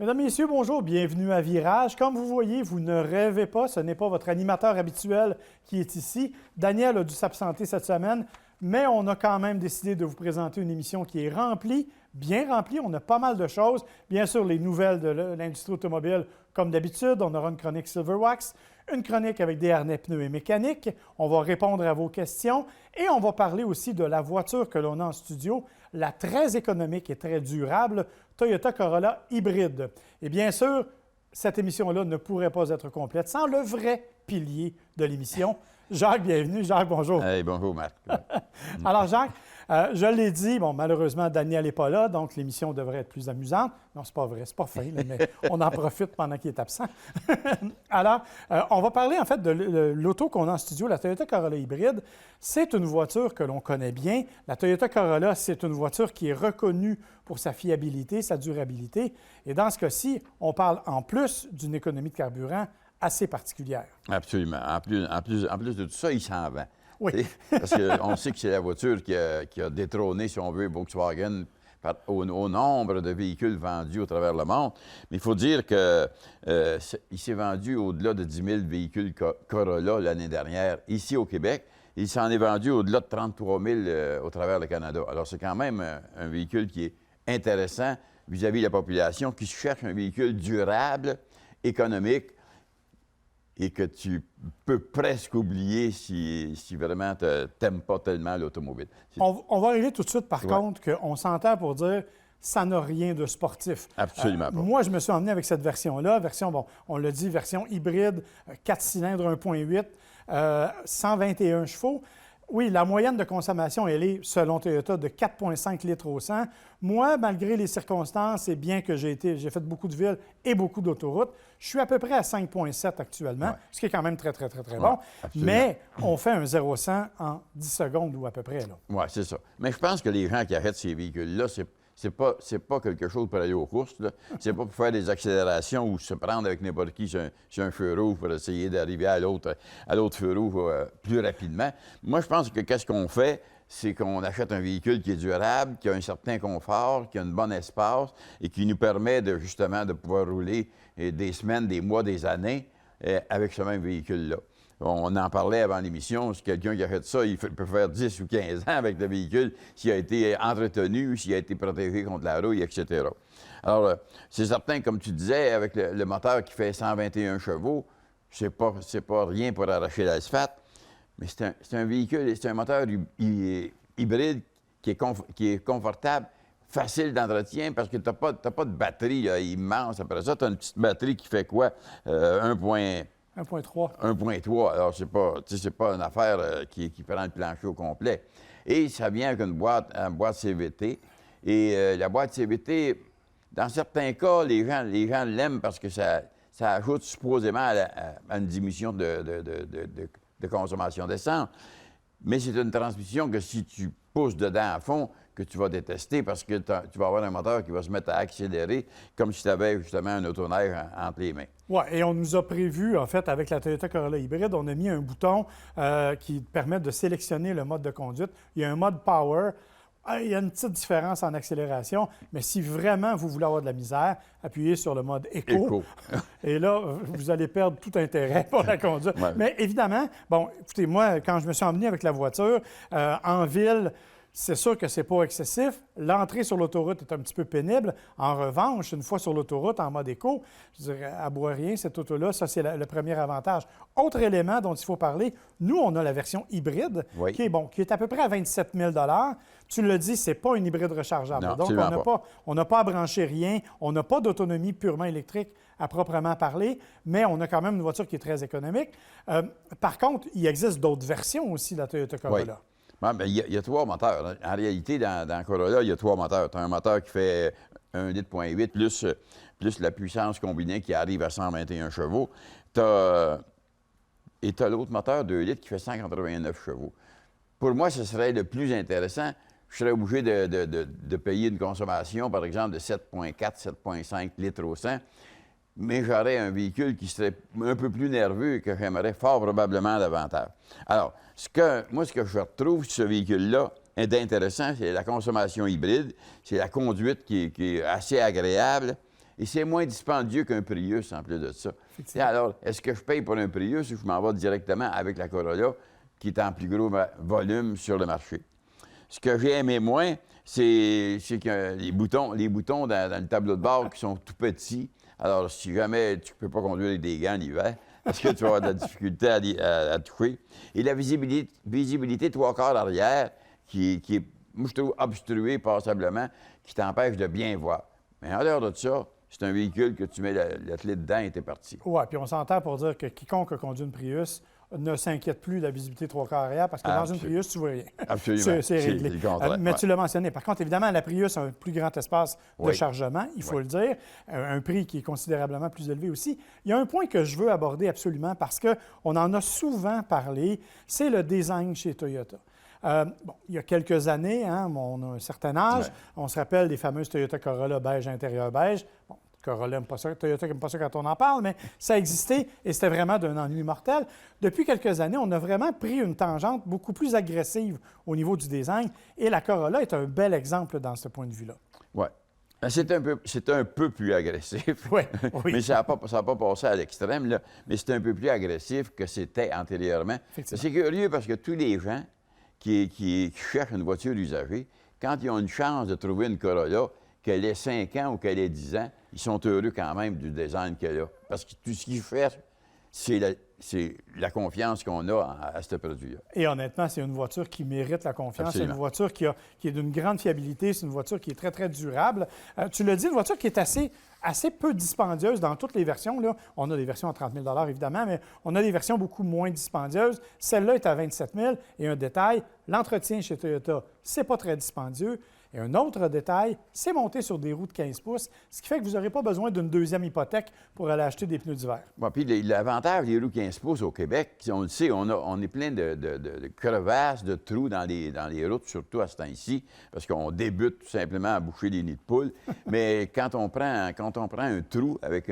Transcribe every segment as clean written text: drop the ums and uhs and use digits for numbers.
Mesdames, Messieurs, bonjour, bienvenue à Virage. Comme vous voyez, vous ne rêvez pas, ce n'est pas votre animateur habituel qui est ici. Daniel a dû s'absenter cette semaine, mais on a quand même décidé de vous présenter une émission qui est remplie, bien remplie. On a pas mal de choses. Bien sûr, les nouvelles de l'industrie automobile, comme d'habitude. On aura une chronique Silverwax, une chronique avec des harnais, pneus et mécanique. On va répondre à vos questions et on va parler aussi de la voiture que l'on a en studio, la très économique et très durable Toyota Corolla hybride. Et bien sûr, cette émission-là ne pourrait pas être complète sans le vrai pilier de l'émission. Jacques, bienvenue. Jacques, bonjour. Hey, bonjour, Marc. Alors, Jacques, je l'ai dit, bon, malheureusement, Daniel n'est pas là, donc l'émission devrait être plus amusante. Non, c'est pas vrai, c'est pas fin, là, mais on en profite pendant qu'il est absent. Alors, on va parler en fait de l'auto qu'on a en studio, la Toyota Corolla hybride. C'est une voiture que l'on connaît bien. La Toyota Corolla, c'est une voiture qui est reconnue pour sa fiabilité, sa durabilité. Et dans ce cas-ci, on parle en plus d'une économie de carburant assez particulière. Absolument. En plus de tout ça, il s'en vend. Oui. Parce qu'on sait que c'est la voiture qui a détrôné, si on veut, Volkswagen au nombre de véhicules vendus au travers le monde. Mais il faut dire qu'il s'est vendu au-delà de 10 000 véhicules Corolla l'année dernière, ici au Québec. Il s'en est vendu au-delà de 33 000 au travers le Canada. Alors, c'est quand même un véhicule qui est intéressant vis-à-vis de la population, qui cherche un véhicule durable, économique, et que tu peux presque oublier si vraiment tu n'aimes pas tellement l'automobile. On va arriver tout de suite, par contre, qu'on s'entend pour dire ça n'a rien de sportif. Absolument pas. Moi, je me suis emmené avec cette version-là, bon, on l'a dit, version hybride, 4 cylindres 1.8, 121 chevaux. Oui, la moyenne de consommation, elle est, selon Toyota, de 4,5 litres au 100. Moi, malgré les circonstances et bien que j'ai fait beaucoup de villes et beaucoup d'autoroutes, je suis à peu près à 5,7 actuellement, ce qui est quand même très bon. Mais on fait un 0-100 en 10 secondes ou à peu près. Oui, c'est ça. Mais je pense que les gens qui achètent ces véhicules-là, c'est pas quelque chose pour aller aux courses. C'est pas pour faire des accélérations ou se prendre avec n'importe qui sur un feu rouge pour essayer d'arriver à l'autre feu rouge plus rapidement. Moi, je pense que qu'est-ce qu'on fait, c'est qu'on achète un véhicule qui est durable, qui a un certain confort, qui a un bon espace et qui nous permet justement de pouvoir rouler des semaines, des mois, des années avec ce même véhicule-là. On en parlait avant l'émission, si quelqu'un qui achète ça, il peut faire 10 ou 15 ans avec le véhicule s'il a été entretenu, s'il a été protégé contre la rouille, etc. Alors, c'est certain, comme tu disais, avec le moteur qui fait 121 chevaux, c'est pas rien pour arracher l'asphalte, mais c'est un véhicule, c'est un moteur hybride qui est confortable, facile d'entretien, parce que tu n'as pas de batterie là, immense. Après ça, tu as une petite batterie qui fait quoi? 1.3. 1.3. Alors, c'est pas une affaire qui prend le plancher au complet. Et ça vient avec une boîte CVT. Et la boîte CVT, dans certains cas, les gens l'aiment parce que ça ajoute supposément à une diminution de consommation d'essence. Mais c'est une transmission que si tu pousses dedans à fond, que tu vas détester parce que tu vas avoir un moteur qui va se mettre à accélérer comme si tu avais justement un autoneige entre les mains. Oui, et on nous a prévu, en fait, avec la Toyota Corolla hybride, on a mis un bouton qui permet de sélectionner le mode de conduite. Il y a un mode Power. Il y a une petite différence en accélération, mais si vraiment vous voulez avoir de la misère, appuyez sur le mode Eco. Et là, vous allez perdre tout intérêt pour la conduite. Ouais. Mais évidemment, bon, écoutez, moi, quand je me suis emmené avec la voiture, en ville, c'est sûr que ce n'est pas excessif. L'entrée sur l'autoroute est un petit peu pénible. En revanche, une fois sur l'autoroute, en mode éco, je dirais, à boit rien, cette auto-là, ça, c'est le premier avantage. Autre élément dont il faut parler, nous, on a la version hybride, qui est à peu près à 27 000 $. Tu l'as dit, ce n'est pas une hybride rechargeable. Non, donc, on n'a pas à brancher rien. On n'a pas d'autonomie purement électrique à proprement parler, mais on a quand même une voiture qui est très économique. Par contre, il existe d'autres versions aussi de la Toyota Corolla. Oui. Il y a 3 moteurs. En réalité, dans Corolla, il y a 3 moteurs. Tu as un moteur qui fait 1,8 litre plus la puissance combinée qui arrive à 121 chevaux. Et tu as l'autre moteur 2 litres qui fait 189 chevaux. Pour moi, ce serait le plus intéressant. Je serais obligé de payer une consommation, par exemple, de 7,4, 7,5 litres au 100. Mais j'aurais un véhicule qui serait un peu plus nerveux et que j'aimerais fort probablement davantage. Alors, ce que je retrouve sur ce véhicule-là est intéressant, c'est la consommation hybride, c'est la conduite qui est assez agréable Et c'est moins dispendieux qu'un Prius, en plus de ça. Et alors, est-ce que je paye pour un Prius ou je m'en vais directement avec la Corolla, qui est en plus gros volume sur le marché? Ce que j'ai aimé moins, c'est que les boutons dans le tableau de bord qui sont tout petits. Alors, si jamais tu ne peux pas conduire avec des gants l'hiver, parce que tu vas avoir de la difficulté à toucher. Et la visibilité 3/4 arrière, qui est, moi, je trouve, obstruée passablement, qui t'empêche de bien voir. Mais en dehors de ça, c'est un véhicule que tu mets la clé dedans et t'es parti. Oui, puis on s'entend pour dire que quiconque a conduit une Prius ne s'inquiète plus de la visibilité 3/4 arrière parce que dans une Prius, tu vois rien. Absolument. C'est réglé. Le contraire, mais tu l'as mentionné. Par contre, évidemment, la Prius a un plus grand espace de chargement, il faut le dire, un prix qui est considérablement plus élevé aussi. Il y a un point que je veux aborder absolument parce qu'on en a souvent parlé, c'est le design chez Toyota. Il y a quelques années, on a un certain âge, on se rappelle des fameuses Toyota Corolla beige, intérieur beige. Bon, Corolla n'aime pas ça, Toyota n'aime pas ça quand on en parle, mais ça existait et c'était vraiment d'un ennui mortel. Depuis quelques années, on a vraiment pris une tangente beaucoup plus agressive au niveau du design et la Corolla est un bel exemple dans ce point de vue-là. Oui. C'est un peu plus agressif. Oui. Mais ça n'a pas passé à l'extrême, là. Mais c'est un peu plus agressif que c'était antérieurement. C'est curieux parce que tous les gens qui cherchent une voiture usagée, quand ils ont une chance de trouver une Corolla, qu'elle ait 5 ans ou qu'elle ait 10 ans, ils sont heureux quand même du design qu'elle a. Parce que tout ce qu'ils font, c'est la confiance qu'on a à ce produit-là. Et honnêtement, c'est une voiture qui mérite la confiance. Absolument. C'est une voiture qui est d'une grande fiabilité. C'est une voiture qui est très, très durable. Tu l'as dit, une voiture qui est assez peu dispendieuse dans toutes les versions. Là. On a des versions à 30 000 évidemment, mais on a des versions beaucoup moins dispendieuses. Celle-là est à 27 000 Et un détail, l'entretien chez Toyota, c'est pas très dispendieux. Et un autre détail, c'est monté sur des roues de 15 pouces, ce qui fait que vous n'aurez pas besoin d'une deuxième hypothèque pour aller acheter des pneus d'hiver. Bon, puis l'avantage des roues 15 pouces au Québec, on le sait, on est plein de crevasses, de trous dans les routes, surtout à ce temps-ci, parce qu'on débute tout simplement à boucher les nids de poules. Mais quand on prend un trou avec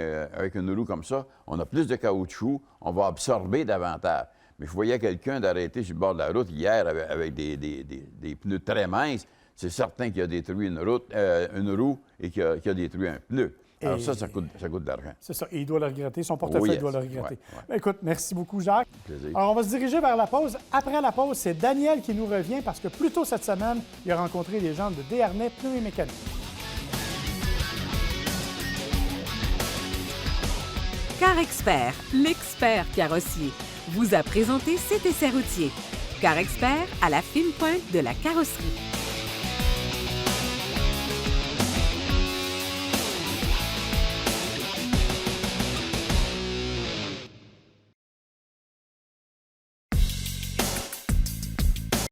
une roue comme ça, on a plus de caoutchouc, on va absorber davantage. Mais je voyais quelqu'un d'arrêter sur le bord de la route hier avec des pneus très minces. C'est certain qu'il a détruit une roue et qu'il a détruit un pneu. Alors ça coûte de l'argent. C'est ça. Et il doit le regretter. Son portefeuille doit le regretter. Écoute, merci beaucoup, Jacques. Plaisir. Alors, on va se diriger vers la pause. Après la pause, c'est Daniel qui nous revient parce que plus tôt cette semaine, il a rencontré les gens de Desharnais Pneus et Mécanique. Car Expert, l'expert carrossier, vous a présenté cet essai routier. Car Expert à la fine pointe de la carrosserie.